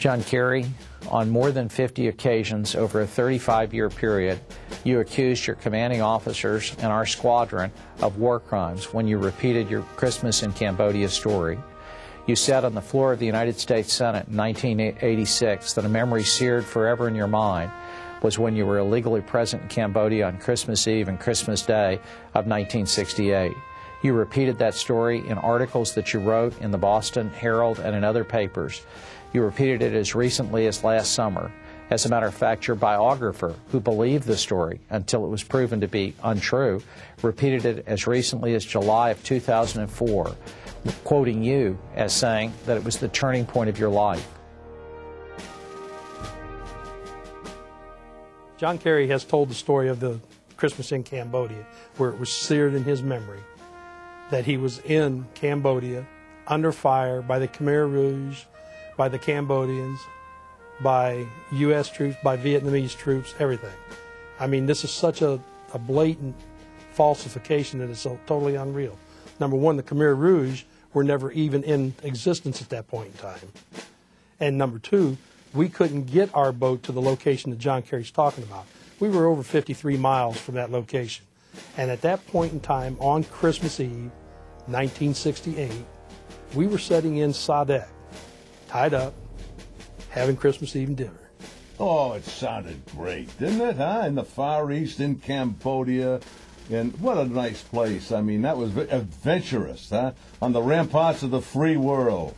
John Kerry, on more than 50 occasions over a 35-year period, you accused your commanding officers and our squadron of war crimes when you repeated your Christmas in Cambodia story. You said on the floor of the United States Senate in 1986 that a memory seared forever in your mind was when you were illegally present in Cambodia on Christmas Eve and Christmas Day of 1968. You repeated that story in articles that you wrote in the Boston Herald and in other papers. You repeated it as recently as last summer. As a matter of fact, your biographer, who believed the story until it was proven to be untrue, repeated it as recently as July of 2004, quoting you as saying that it was the turning point of your life. John Kerry has told the story of the Christmas in Cambodia, where it was seared in his memory that he was in Cambodia under fire by the Khmer Rouge, by the Cambodians, by U.S. troops, by Vietnamese troops, everything. I mean, this is such a blatant falsification that it's so totally unreal. Number one, the Khmer Rouge were never even in existence at that point in time. And number two, we couldn't get our boat to the location that John Kerry's talking about. We were over 53 miles from that location. And at that point in time, on Christmas Eve, 1968, we were sitting in Sadek, tied up, having Christmas Eve dinner. Oh, it sounded great, didn't it, huh? In the Far East, in Cambodia. And what a nice place. I mean, that was adventurous, huh? On the ramparts of the free world.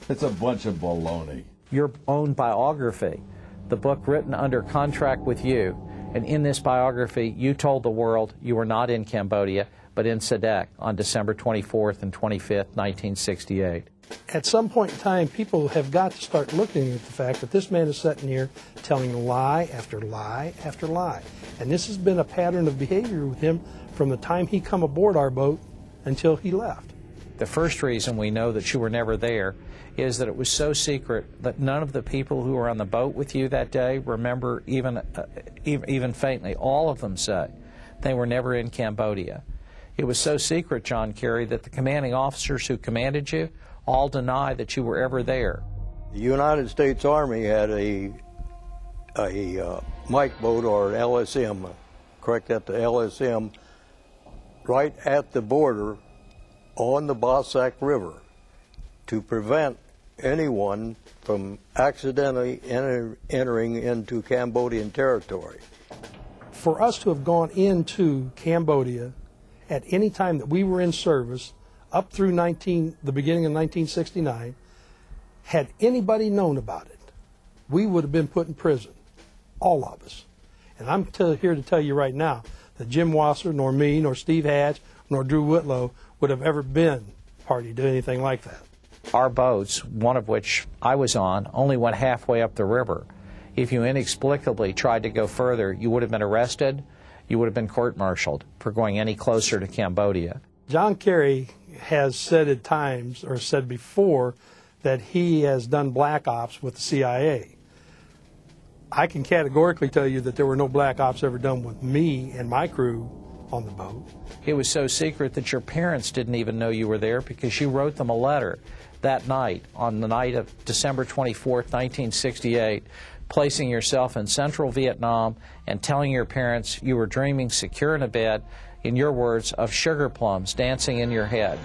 It's a bunch of baloney. Your own biography, the book written under contract with you, and in this biography, you told the world you were not in Cambodia, but in Sadek on December 24th and 25th, 1968. At some point in time, people have got to start looking at the fact that this man is sitting here telling lie after lie after lie. And this has been a pattern of behavior with him from the time he come aboard our boat until he left. The first reason we know that you were never there is that it was so secret that none of the people who were on the boat with you that day remember even faintly. All of them say they were never in Cambodia. It was so secret, John Kerry, that the commanding officers who commanded you all deny that you were ever there. The United States Army had a Mike boat, or an LSM, correct that, the LSM, right at the border on the Bossack River to prevent anyone from accidentally entering into Cambodian territory. For us to have gone into Cambodia at any time that we were in service up through the beginning of 1969, had anybody known about it, we would have been put in prison, all of us. And I'm here to tell you right now that Jim Wasser, nor me, nor Steve Hatch, nor Drew Whitlow would have ever been party to anything like that. Our boats, one of which I was on, only went halfway up the river. If you inexplicably tried to go further, you would have been arrested, you would have been court-martialed for going any closer to Cambodia. John Kerry has said at times, or said before, that he has done black ops with the CIA. I can categorically tell you that there were no black ops ever done with me and my crew on the boat. It was so secret that your parents didn't even know you were there because you wrote them a letter that night, on the night of December 24th, 1968, placing yourself in central Vietnam and telling your parents you were dreaming secure in a bed, in your words, of sugar plums dancing in your head.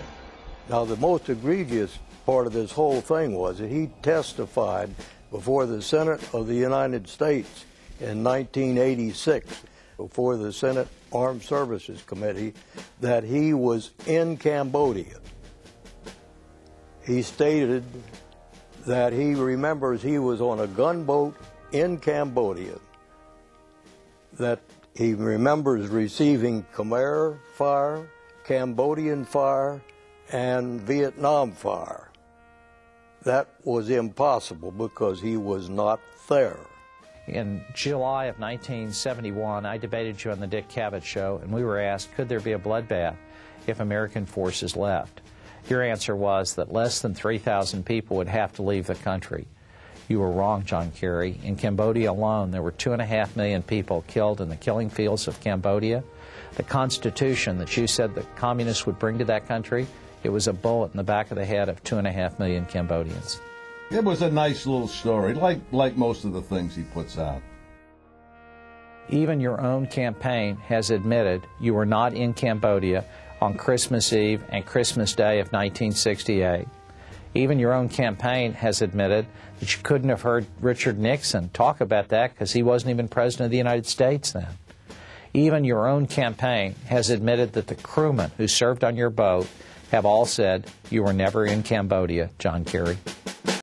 Now, the most egregious part of this whole thing was that he testified before the Senate of the United States in 1986, before the Senate Armed Services Committee, that he was in Cambodia. He stated that he remembers he was on a gunboat in Cambodia, that he remembers receiving Khmer fire, Cambodian fire, and Vietnam fire. That was impossible because he was not there. In July of 1971, I debated you on the Dick Cavett Show, and we were asked, could there be a bloodbath if American forces left? Your answer was that less than 3,000 people would have to leave the country. You were wrong, John Kerry. In Cambodia alone, there were 2.5 million people killed in the killing fields of Cambodia. The Constitution that you said the communists would bring to that country, it was a bullet in the back of the head of 2.5 million Cambodians. It was a nice little story, like most of the things he puts out. Even your own campaign has admitted you were not in Cambodia on Christmas Eve and Christmas Day of 1968. Even your own campaign has admitted that you couldn't have heard Richard Nixon talk about that because he wasn't even President of the United States then. Even your own campaign has admitted that the crewmen who served on your boat have all said you were never in Cambodia, John Kerry.